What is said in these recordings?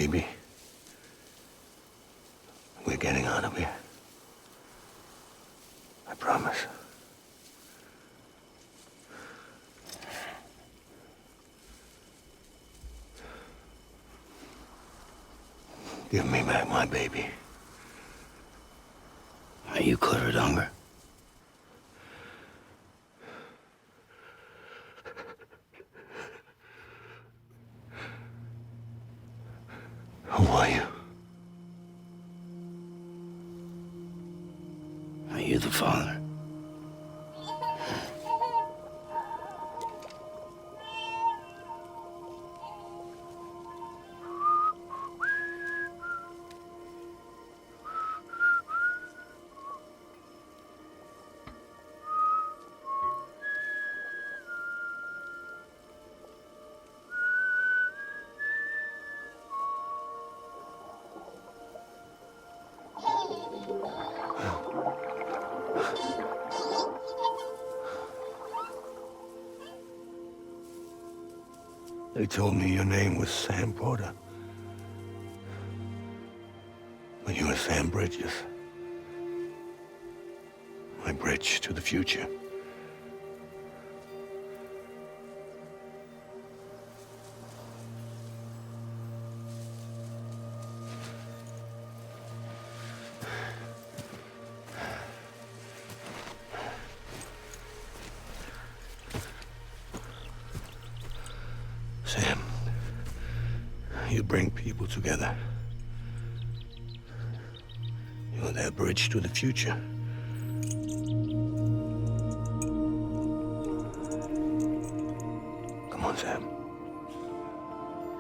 baby. We're getting out of here. I promise. Give me back my baby. Are you clear of hunger? Who are you? Are you the father? They told me your name was Sam Porter. But you were Sam Bridges. My bridge to the future. Sam, you bring people together. You're their bridge to the future. Come on, Sam.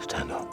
Stand up.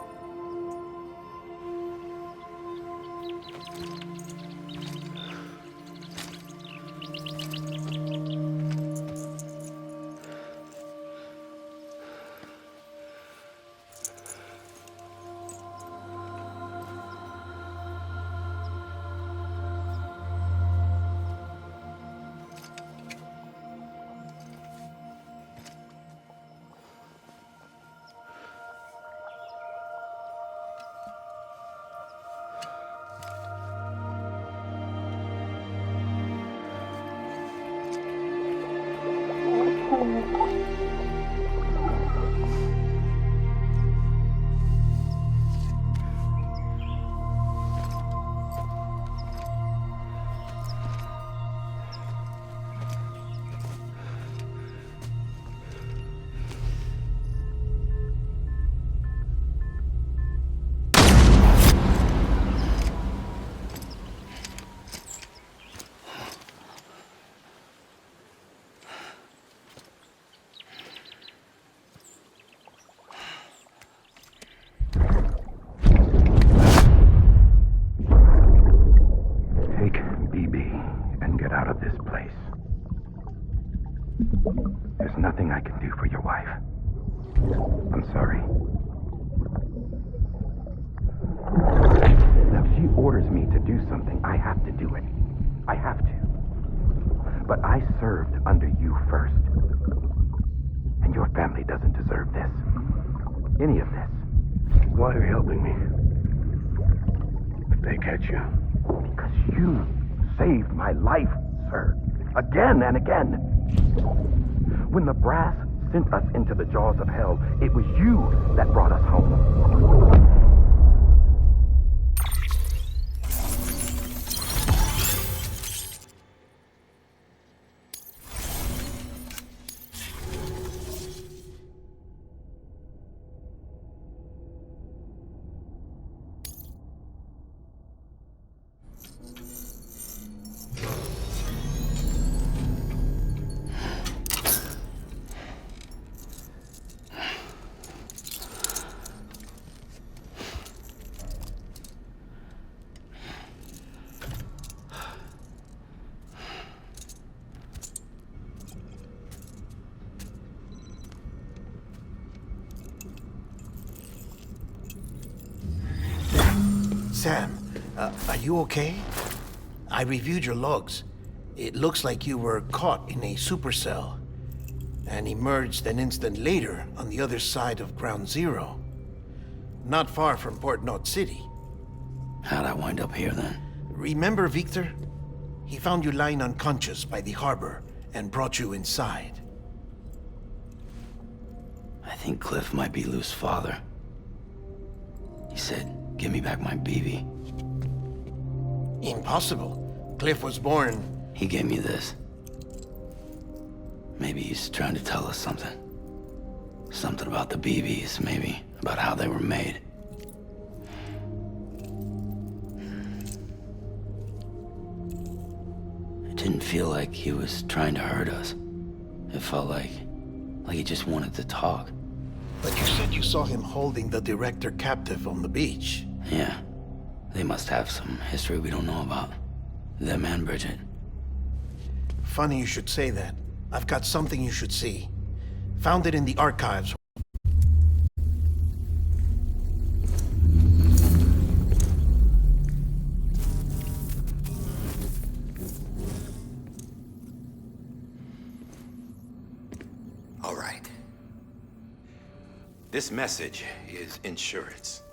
There's nothing I can do for your wife. I'm sorry. Now, if she orders me to do something, I have to do it. I have to. But I served under you first. And your family doesn't deserve this. Any of this. Why are you helping me? If they catch you. Because you saved my life, sir. Again and again. When the brass sent us into the jaws of hell, it was you that brought us home. Sam, are you okay? I reviewed your logs. It looks like you were caught in a supercell and emerged an instant later on the other side of Ground Zero. not far from Port Knot City. How'd I wind up here then? Remember Victor? He found you lying unconscious by the harbor and brought you inside. I think Cliff might be Lou's father. He said, give me back my BB. Impossible. Cliff was born... He gave me this. Maybe he's trying to tell us something. Something about the BBs, maybe. About how they were made. It didn't feel like he was trying to hurt us. It felt like he just wanted to talk. But you said you saw him holding the director captive on the beach. Yeah. They must have some history we don't know about. Them and Bridget. Funny you should say that. I've got something you should see. Found it in the archives. All right. This message is insurance.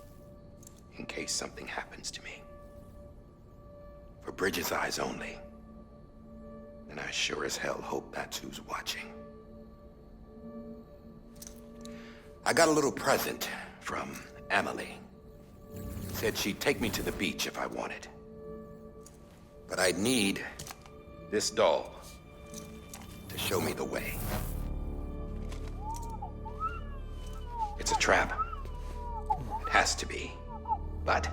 In case something happens to me. For Bridget's eyes only. And I sure as hell hope that's who's watching. I got a little present from Emily. Said she'd take me to the beach if I wanted. But I'd need this doll to show me the way. It's a trap. It has to be. But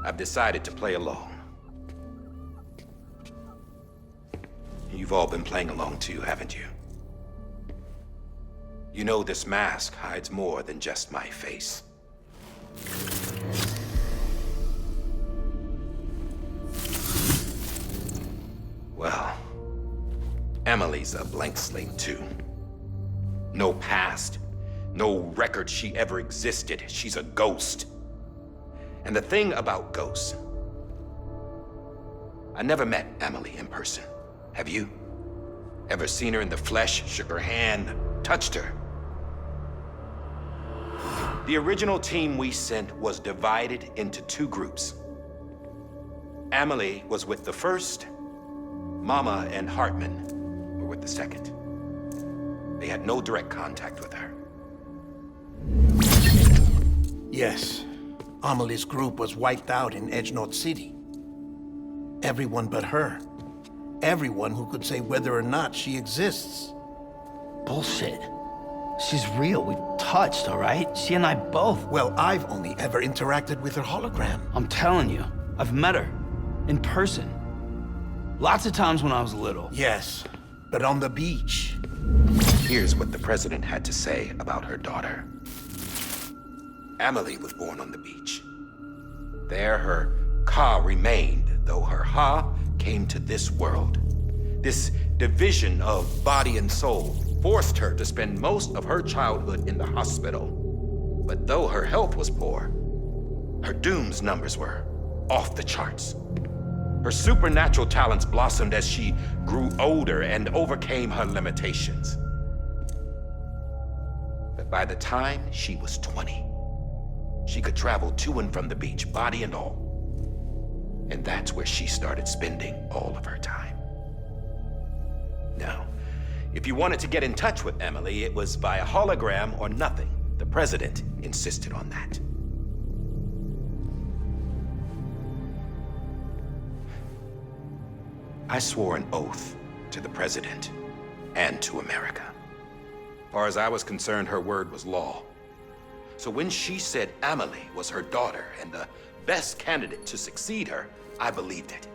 I've decided to play along. You've all been playing along too, haven't you? You know this mask hides more than just my face. Well, Emily's a blank slate too. No past, no record she ever existed. She's a ghost. And the thing about ghosts, I never met Emily in person. Have you? Ever seen her in the flesh, shook her hand, touched her? The original team we sent was divided into two groups. Emily was with the first. Mama and Hartman were with the second. They had no direct contact with her. Yes. Amelie's group was wiped out in Edge Knot City. Everyone but her. Everyone who could say whether or not she exists. Bullshit. She's real. We've touched, all right? She and I both. Well, I've only ever interacted with her hologram. I'm telling you, I've met her. In person. Lots of times when I was little. Yes, but on the beach. Here's what the president had to say about her daughter. Emily was born on the beach. There her Ka remained, though her Ha came to this world. This division of body and soul forced her to spend most of her childhood in the hospital. But though her health was poor, her Doom's numbers were off the charts. Her supernatural talents blossomed as she grew older and overcame her limitations. But by the time she was 20, she could travel to and from the beach, body and all. And that's where she started spending all of her time. Now, if you wanted to get in touch with Emily, it was via hologram or nothing. The president insisted on that. I swore an oath to the president and to America. As far as I was concerned, her word was law. So when she said Emily was her daughter and the best candidate to succeed her, I believed it.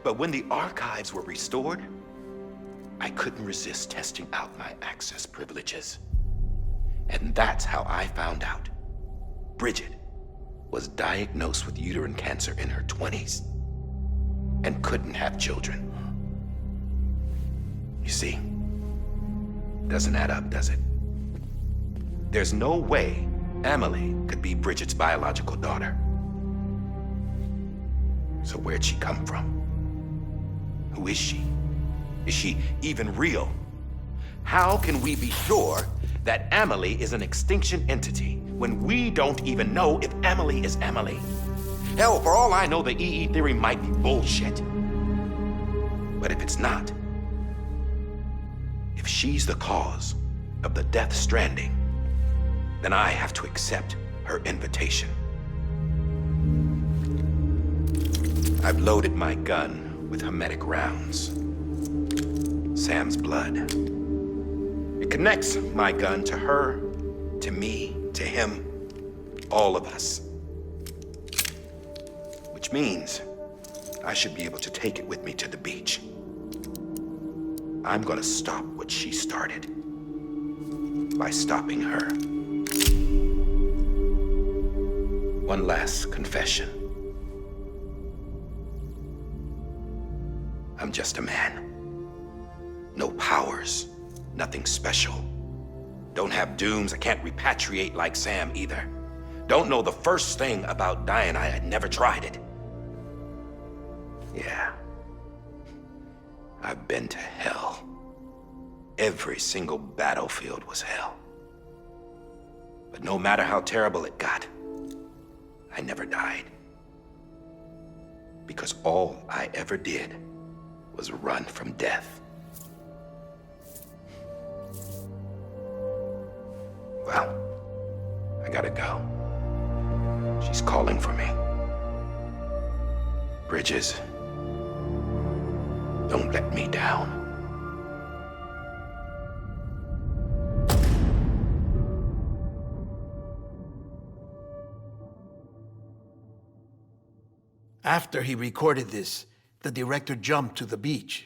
But when the archives were restored, I couldn't resist testing out my access privileges. And that's how I found out Bridget was diagnosed with uterine cancer in her 20s and couldn't have children. You see, doesn't add up, does it? There's no way Emily could be Bridget's biological daughter. So where'd she come from? Who is she? Is she even real? How can we be sure that Emily is an extinction entity when we don't even know if Emily is Emily. Hell, for all I know, the EE theory might be bullshit. But if it's not, if she's the cause of the death stranding, then I have to accept her invitation. I've loaded my gun with hermetic rounds. Sam's blood. It connects my gun to her, to me, to him, all of us. Which means I should be able to take it with me to the beach. I'm gonna stop what she started by stopping her. One last confession. I'm just a man. No powers, nothing special. Don't have dooms, I can't repatriate like Sam either. Don't know the first thing about dying, I had never tried it. Yeah. I've been to hell. Every single battlefield was hell. But no matter how terrible it got, I never died. Because all I ever did was run from death. Well, I gotta go. She's calling for me. Bridges, don't let me down. After he recorded this, the director jumped to the beach.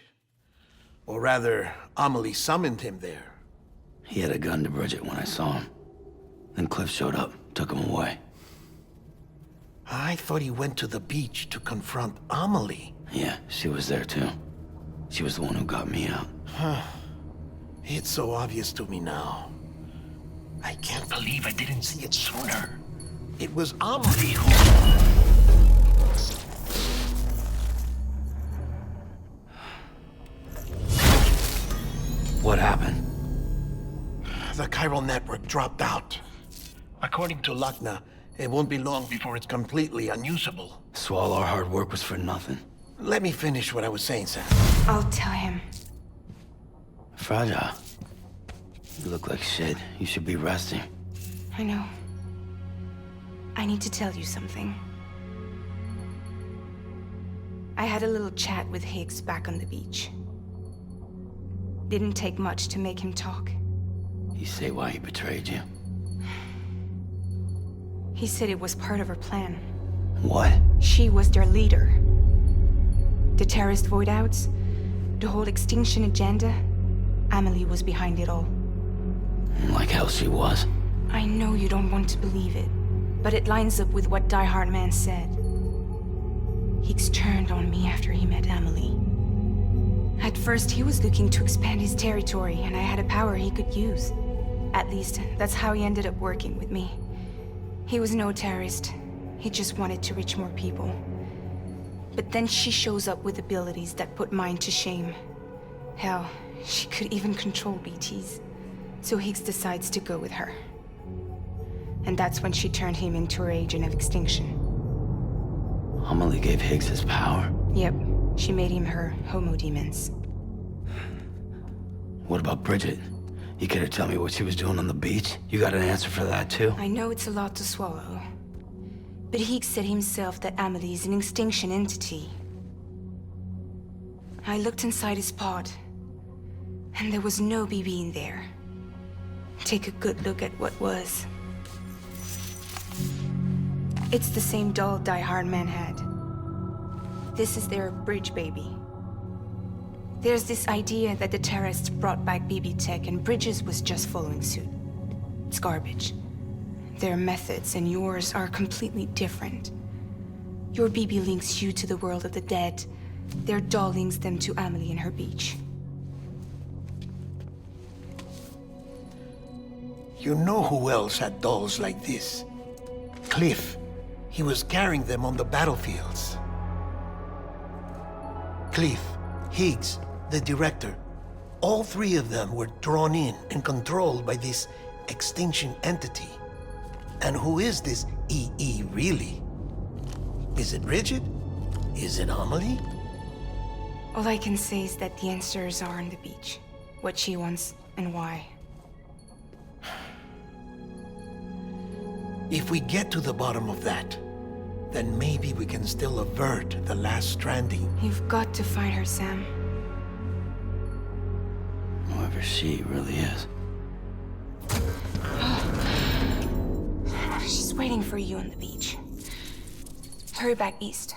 Or rather, Amelie summoned him there. He had a gun to Bridget when I saw him. Then Cliff showed up, took him away. I thought he went to the beach to confront Amelie. Yeah, she was there too. She was the one who got me out. It's so obvious to me now. I can't believe I didn't see it sooner. It was Amelie who... What happened? The chiral network dropped out. According to Lachna, it won't be long before it's completely unusable. So all our hard work was for nothing. Let me finish what I was saying, Sam. I'll tell him. Fragile. You look like shit. You should be resting. I know. I need to tell you something. I had a little chat with Higgs back on the beach. Didn't take much to make him talk. You say why he betrayed you? He said it was part of her plan. What? She was their leader. The terrorist void-outs, the whole extinction agenda, Amelie was behind it all. Like hell she was. I know you don't want to believe it, but it lines up with what Die Hard Man said. Higgs turned on me after he met Amelie. At first, he was looking to expand his territory, and I had a power he could use. At least, that's how he ended up working with me. He was no terrorist. He just wanted to reach more people. But then she shows up with abilities that put mine to shame. Hell, she could even control BTs. So Higgs decides to go with her. And that's when she turned him into her agent of extinction. Amelie gave Higgs his power? Yep, she made him her homo demons. What about Bridget? You care to tell me what she was doing on the beach? You got an answer for that too? I know it's a lot to swallow. But Higgs said himself that Amelie is an extinction entity. I looked inside his pod, and there was no BB in there. Take a good look at what was. It's the same doll Die Hard Man had. This is their bridge baby. There's this idea that the terrorists brought back BB tech and Bridges was just following suit. It's garbage. Their methods and yours are completely different. Your BB links you to the world of the dead. Their doll links them to Amelie and her beach. You know who else had dolls like this? Cliff. He was carrying them on the battlefields. Cliff, Higgs, the director, all three of them were drawn in and controlled by this extinction entity. And who is this EE really? Is it Bridget? Is it Amelie? All I can say is that the answers are on the beach. What she wants and why. If we get to the bottom of that, then maybe we can still avert the last stranding. You've got to find her, Sam. Whoever she really is. She's waiting for you on the beach. Hurry back east.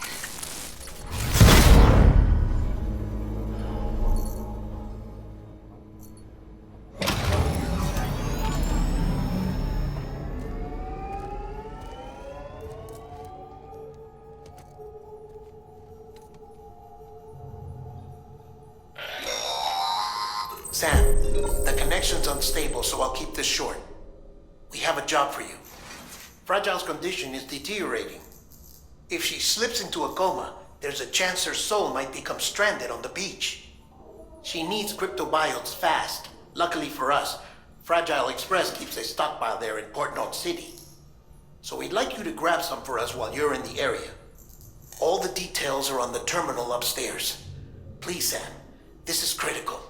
Sam, the connection's unstable, so I'll keep this short. We have a job for you. Fragile's condition is deteriorating. If she slips into a coma, there's a chance her soul might become stranded on the beach. She needs cryptobiotes fast. Luckily for us, Fragile Express keeps a stockpile there in Port North City. So we'd like you to grab some for us while you're in the area. All the details are on the terminal upstairs. Please, Sam, this is critical.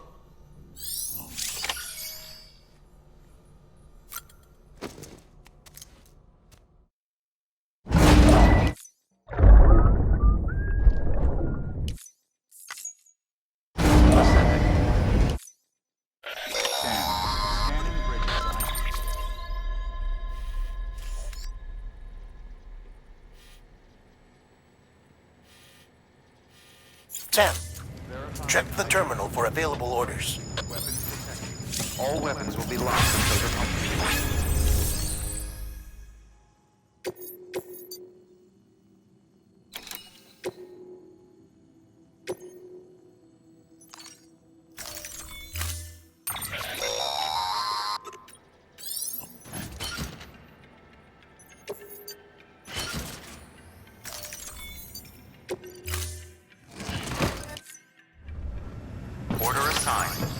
Sam, check the terminal for available orders. All weapons will be locked until they're complete. Order assigned.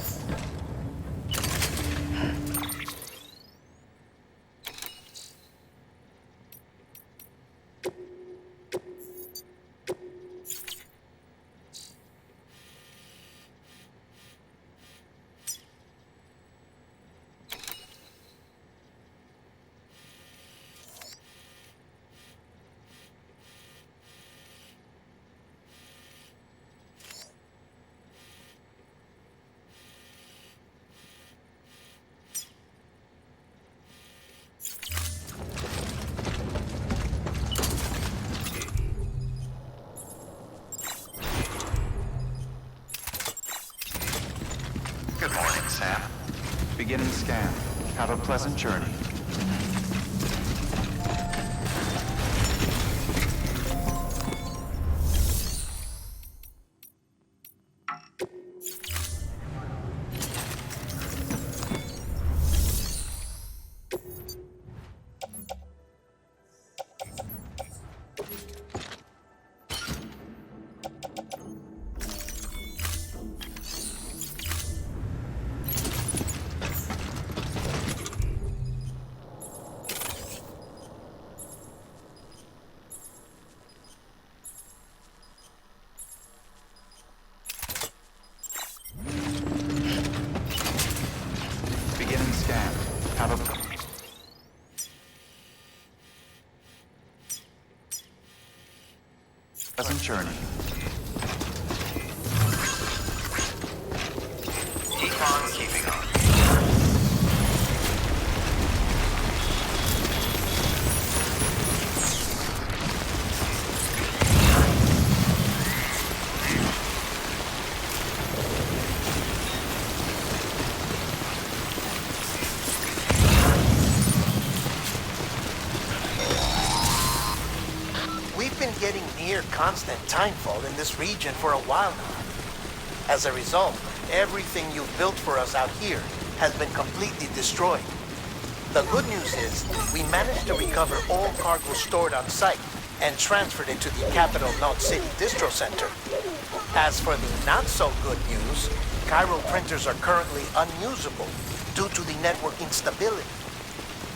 Good morning, Sam. Beginning scan. Have a pleasant journey. Beginning scan. Have a pleasant journey. Keep on keeping on. We've been getting near constant timefall in this region for a while now. As a result, everything you've built for us out here has been completely destroyed. The good news is, we managed to recover all cargo stored on site and transferred it to the capital North City Distro Center. As for the not-so-good news, Cairo printers are currently unusable due to the network instability.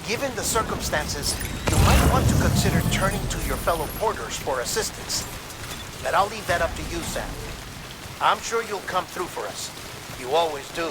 Given the circumstances, you might want to consider turning to your fellow porters for assistance. But I'll leave that up to you, Sam. I'm sure you'll come through for us. You always do.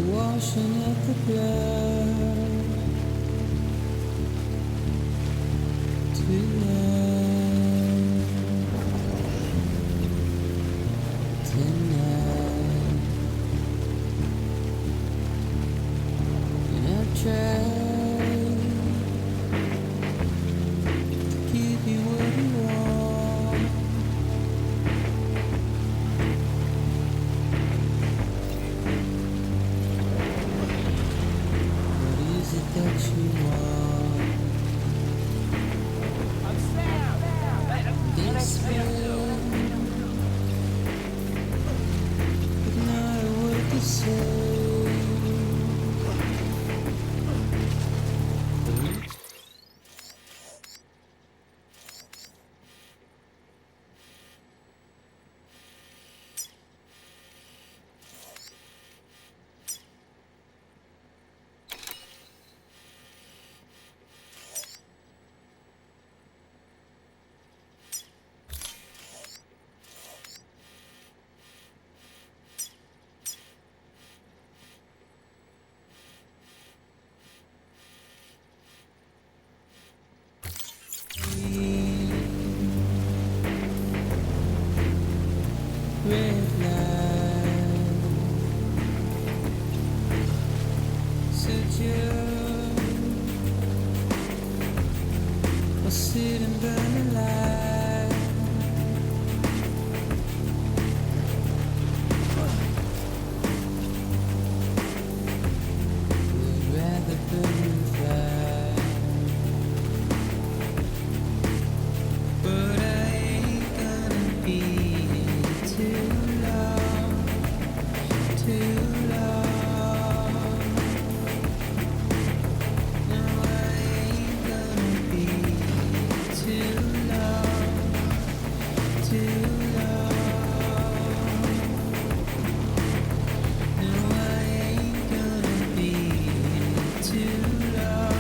Washing up the blood tonight, and I try to give you what you want. That you want. I'm Sam. This will, but not a word to say. Red light, said you are sitting burning light. We'd rather burn fire, but I ain't gonna be too long. No, I ain't gonna be too long. No, I ain't gonna be too long.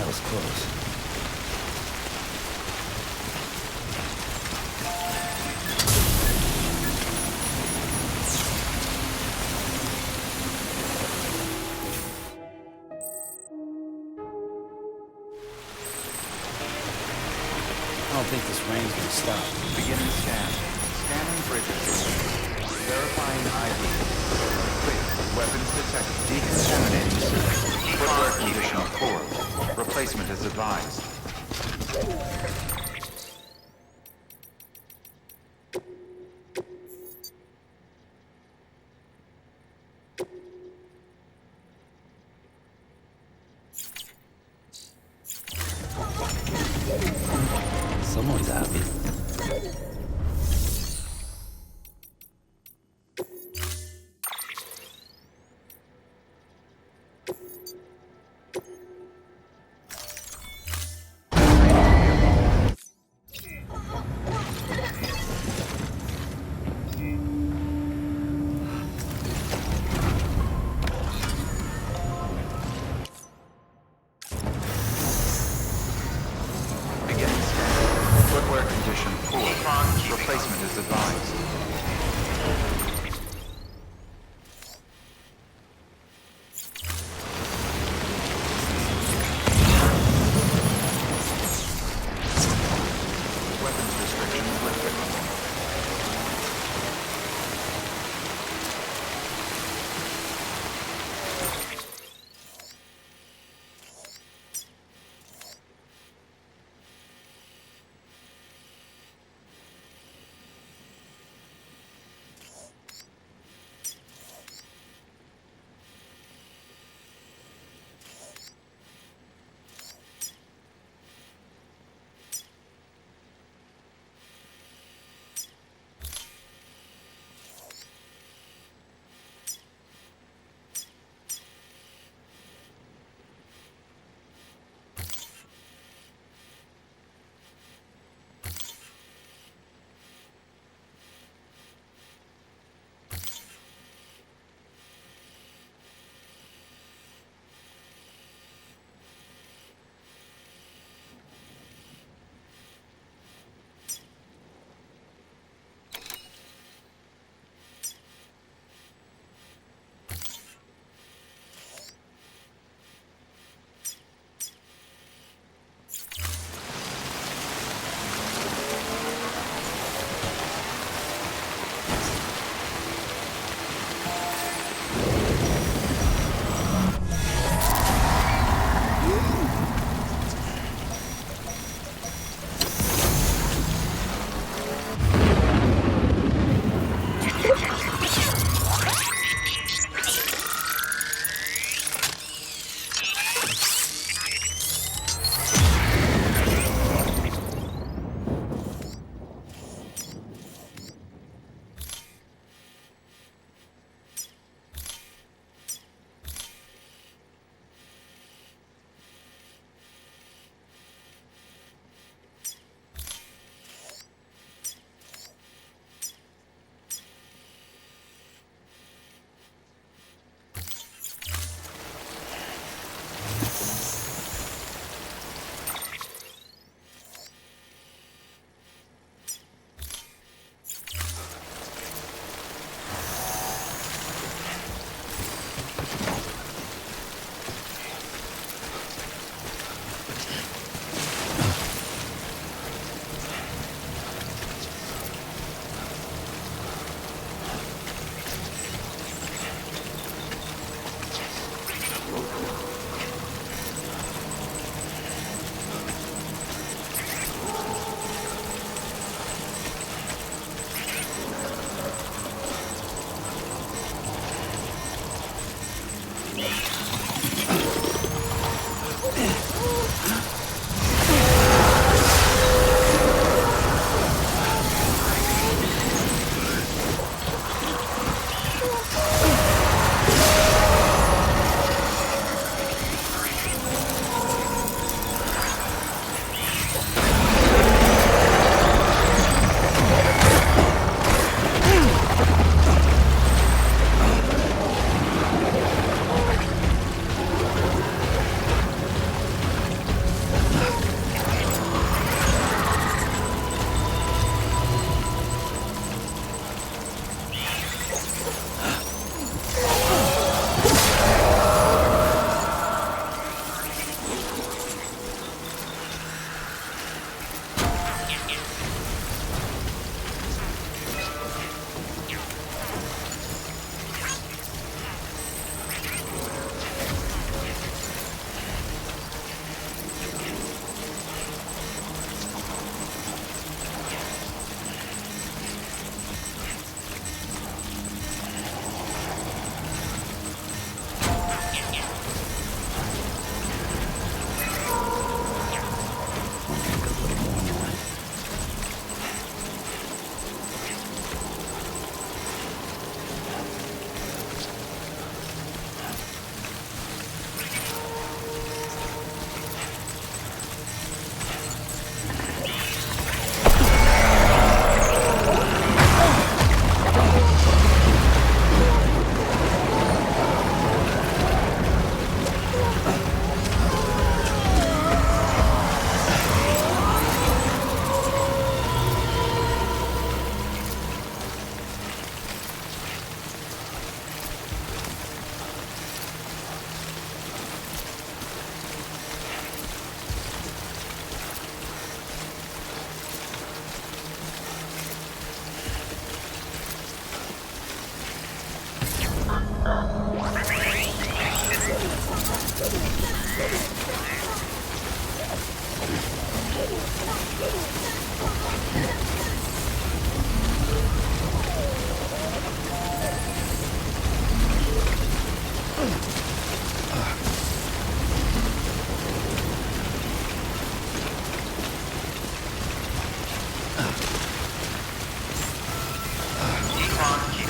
was close. I don't think this rain's gonna stop. Beginning scan. Scanning bridges. Verifying ID. Clear. Weapons detected. Decontaminating system. Footwear condition poor. Replacement is advised. Someone's happy. Beginning scan. Footwear condition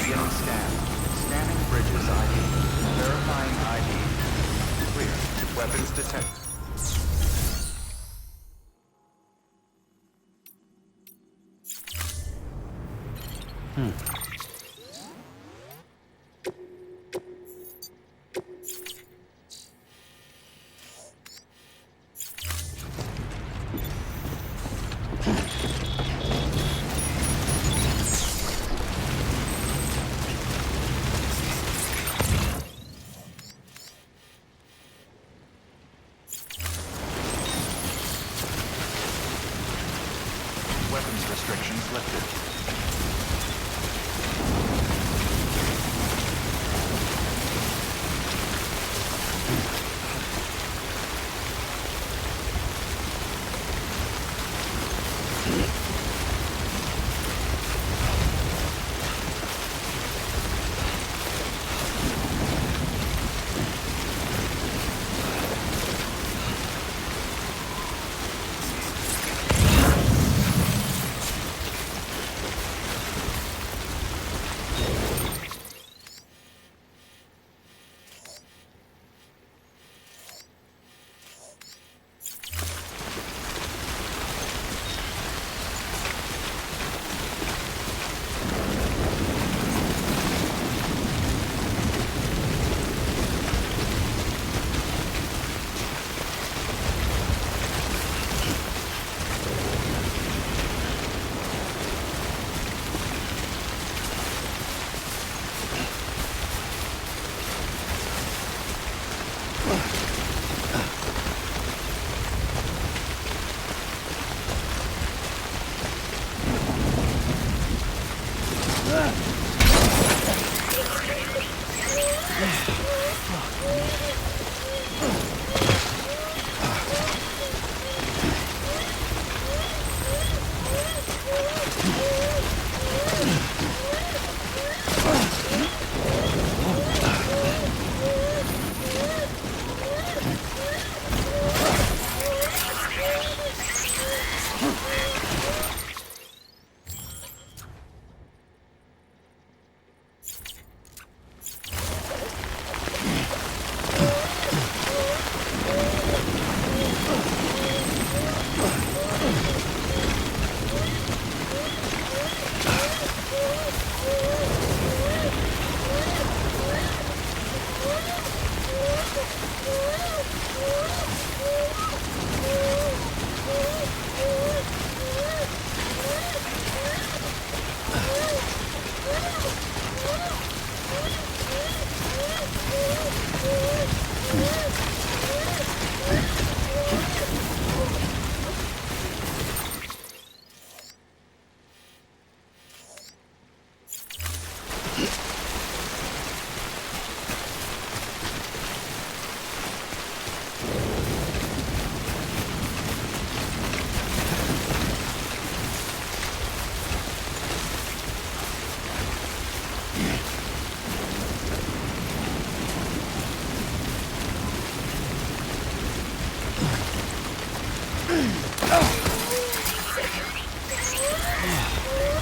Beginning scan. Scanning bridges ID. Verifying ID. Clear. Weapons detected. Weapons restrictions lifted.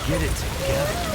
Get it together.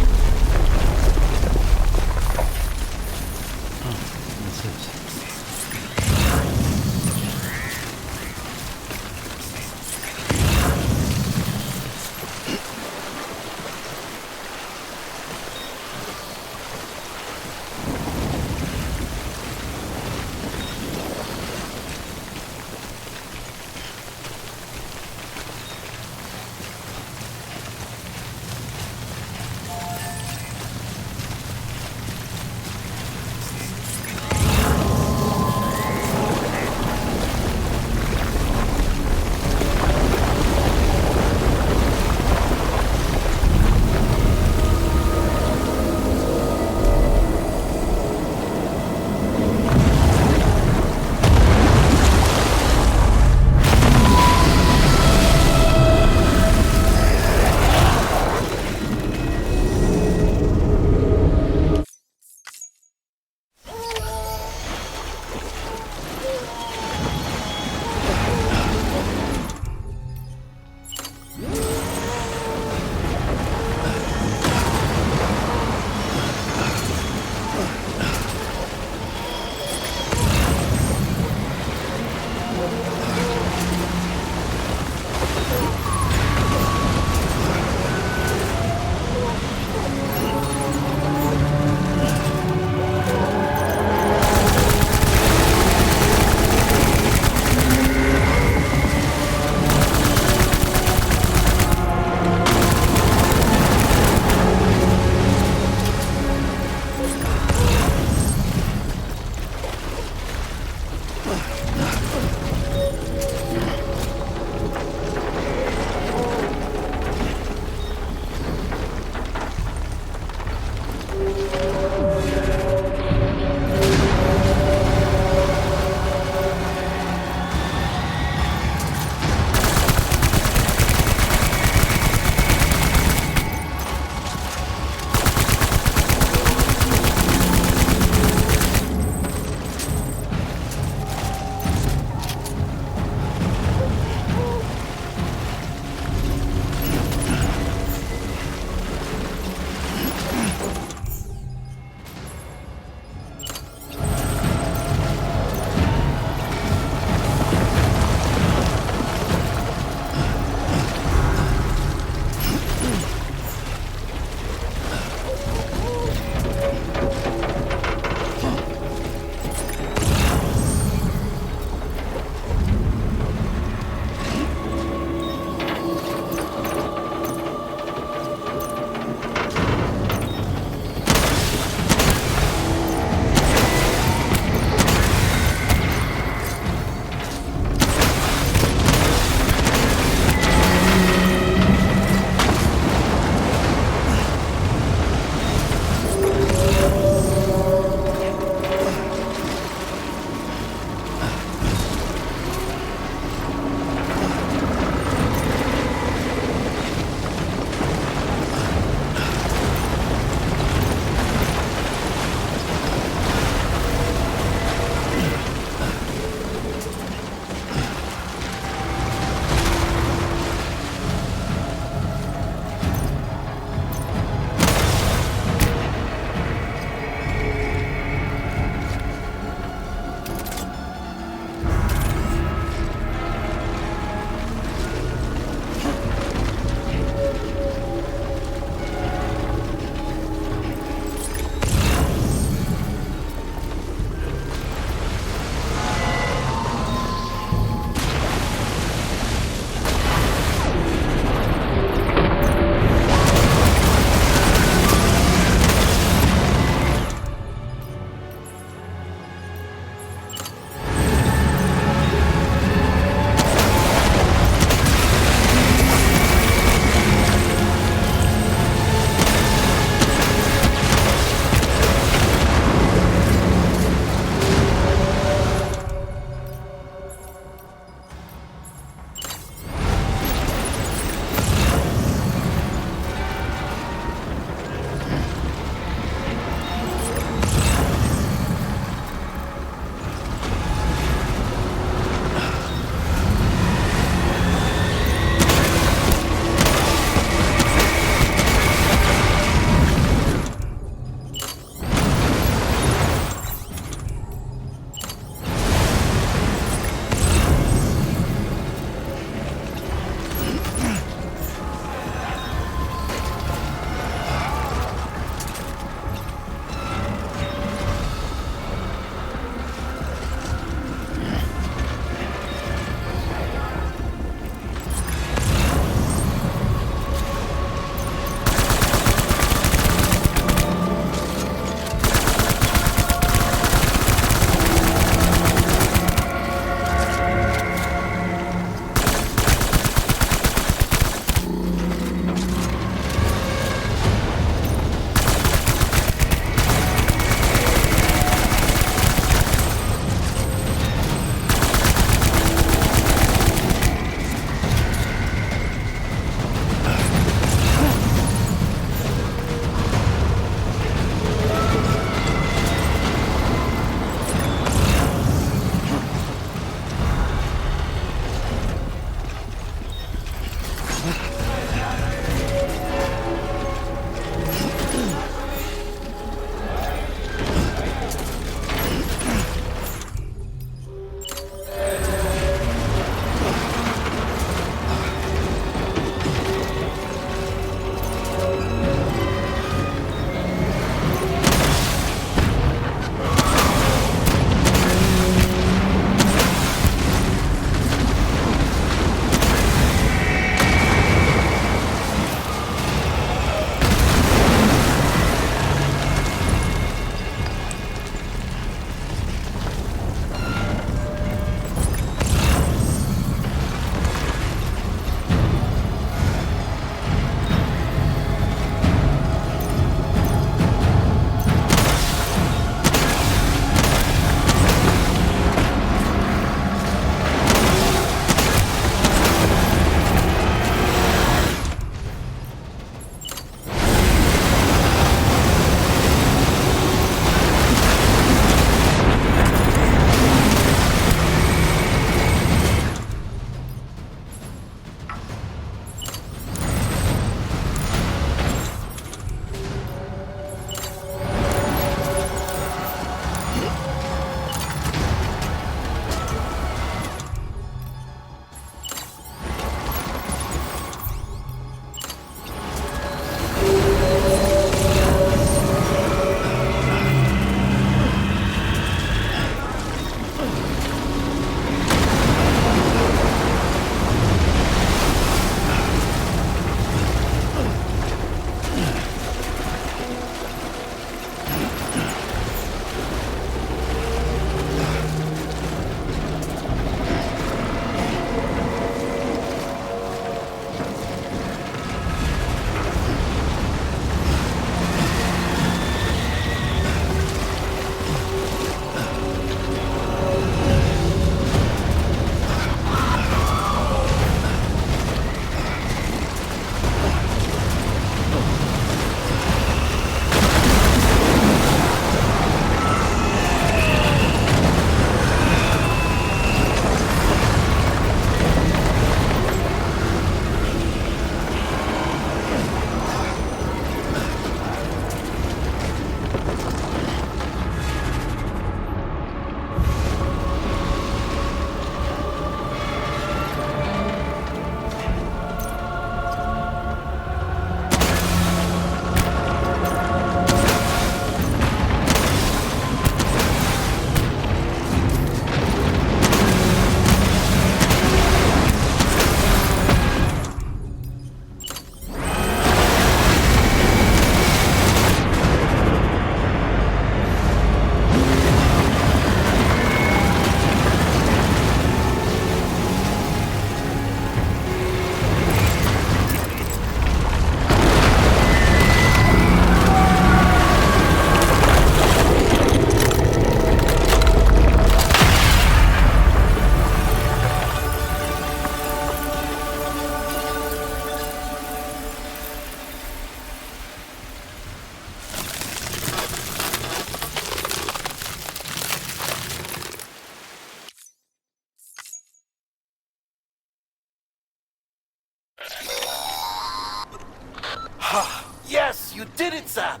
ASAP!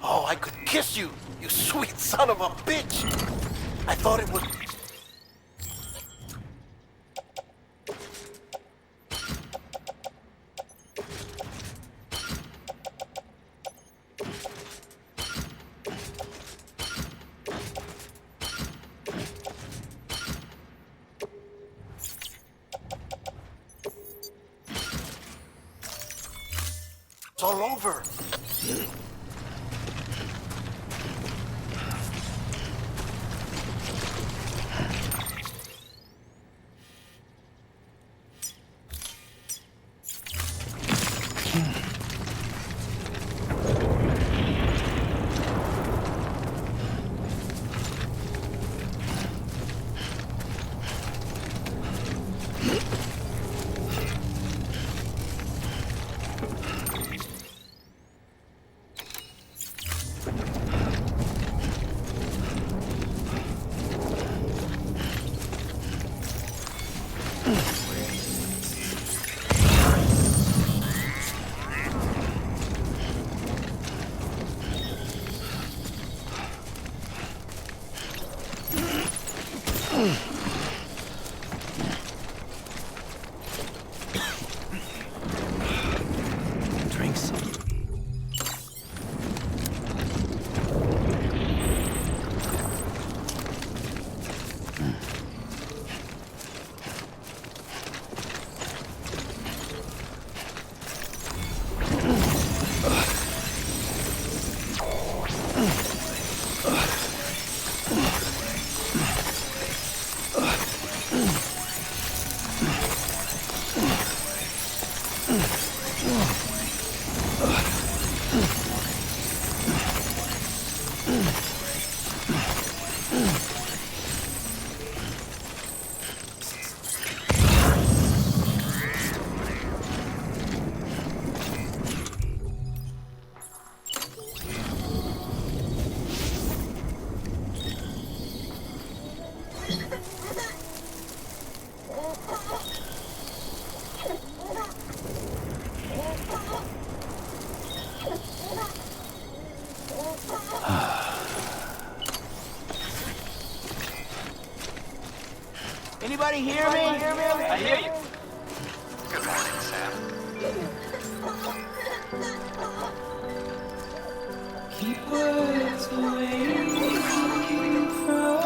Oh, I could kiss you, you sweet son of a bitch! I thought it was... It's all over. Drink some. Anybody hear me? I hear you. Good morning, Sam. Keep words away from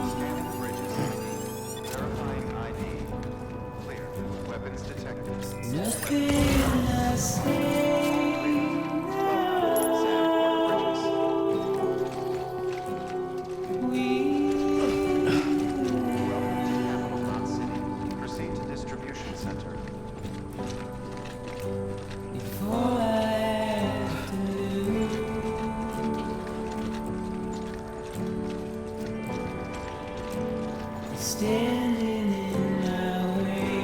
Scanning bridges. Verifying ID. Clear. Weapons detected. nothing I say. Proceed to distribution center. Before I have to lose, standing in my way.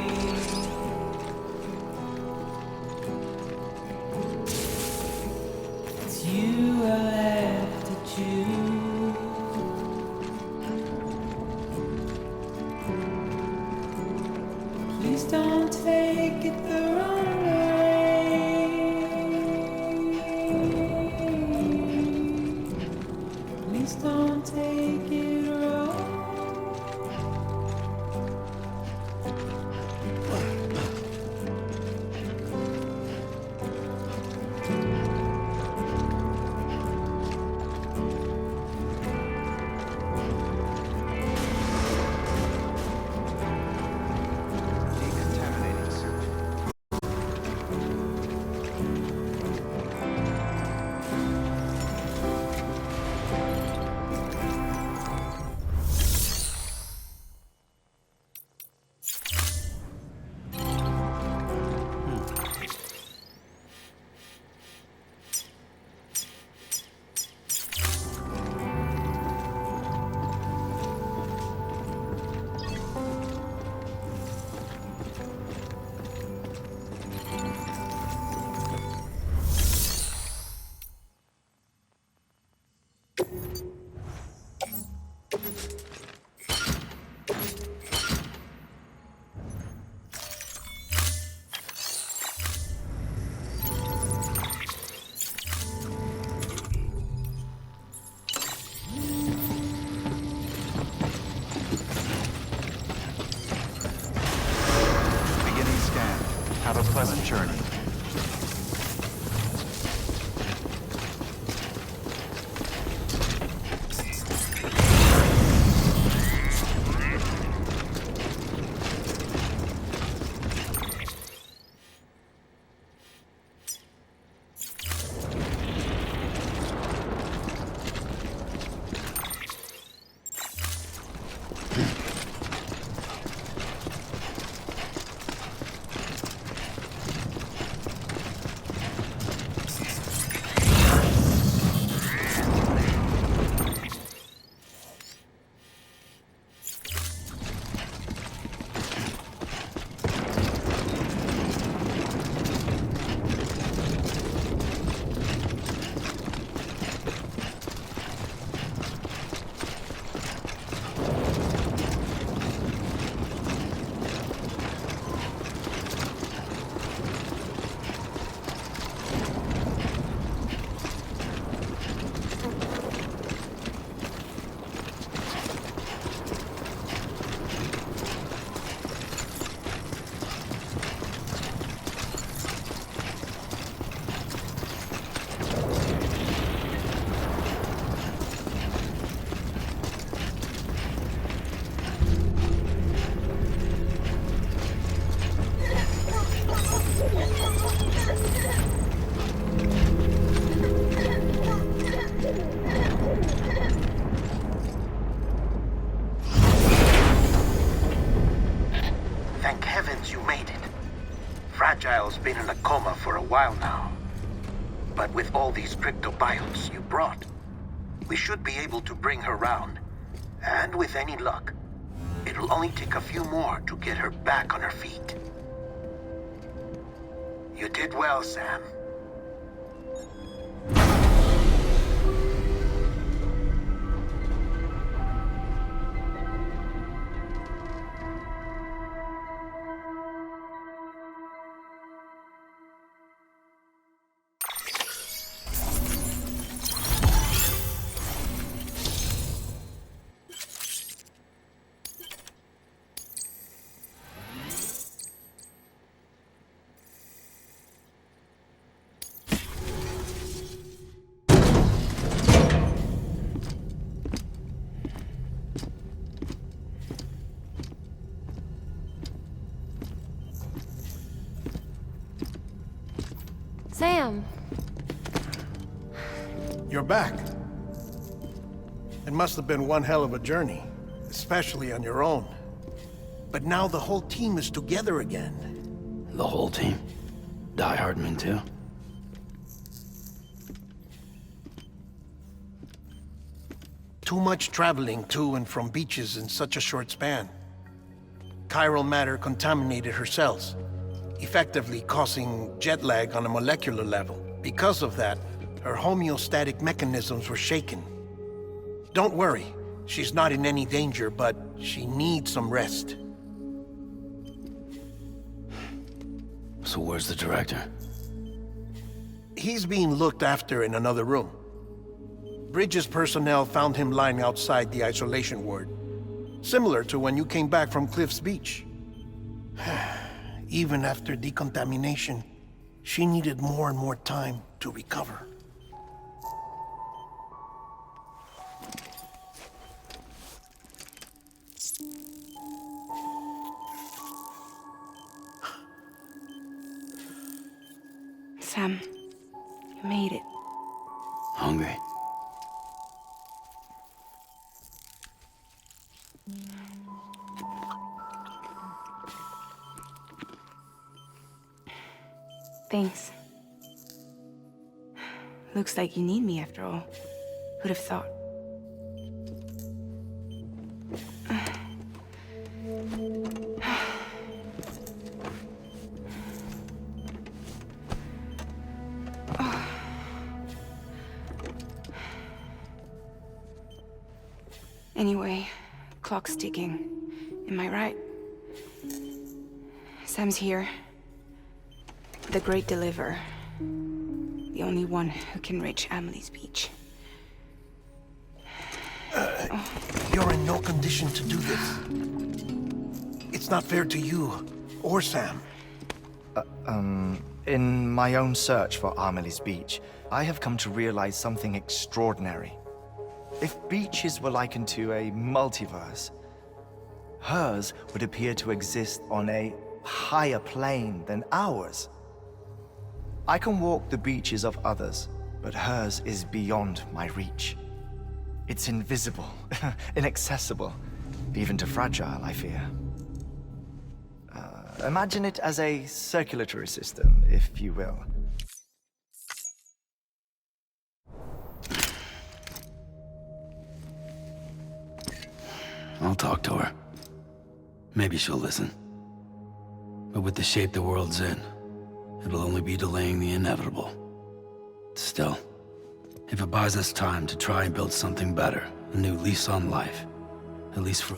It's you I'll have to choose. Please don't take it the wrong way. Please don't take it wrong. Decontaminating suit. unpleasant journey. Thank heavens you made it. Fragile's been in a coma for a while now. But with all these cryptobiotes you brought, we should be able to bring her round. And with any luck, it'll only take a few more to get her back on her feet. You did well, Sam. Sam! You're back. It must have been one hell of a journey, especially on your own. But now the whole team is together again. The whole team? Die Hardman too? Too much traveling to and from beaches in such a short span. Chiral matter contaminated her cells, effectively causing jet lag on a molecular level. Because of that, her homeostatic mechanisms were shaken. Don't worry, she's not in any danger, but she needs some rest. So where's the director? He's being looked after in another room. Bridges personnel found him lying outside the isolation ward, similar to when you came back from Cliff's Beach. Even after decontamination, she needed more and more time to recover. Sam, you made it. Hungry? Thanks. Looks like you need me after all. Who'd have thought? Anyway, clock's ticking. Am I right? Sam's here. The Great Deliverer. The only one who can reach Amelie's Beach. You're in no condition to do this. It's not fair to you or Sam. In my own search for Amelie's beach, I have come to realize something extraordinary. If beaches were likened to a multiverse, hers would appear to exist on a higher plane than ours. I can walk the beaches of others, but hers is beyond my reach. It's invisible, inaccessible, even to Fragile, I fear. Imagine it as a circulatory system, if you will. I'll talk to her. Maybe she'll listen. But with the shape the world's in, it'll only be delaying the inevitable. Still, if it buys us time to try and build something better, a new lease on life, at least for...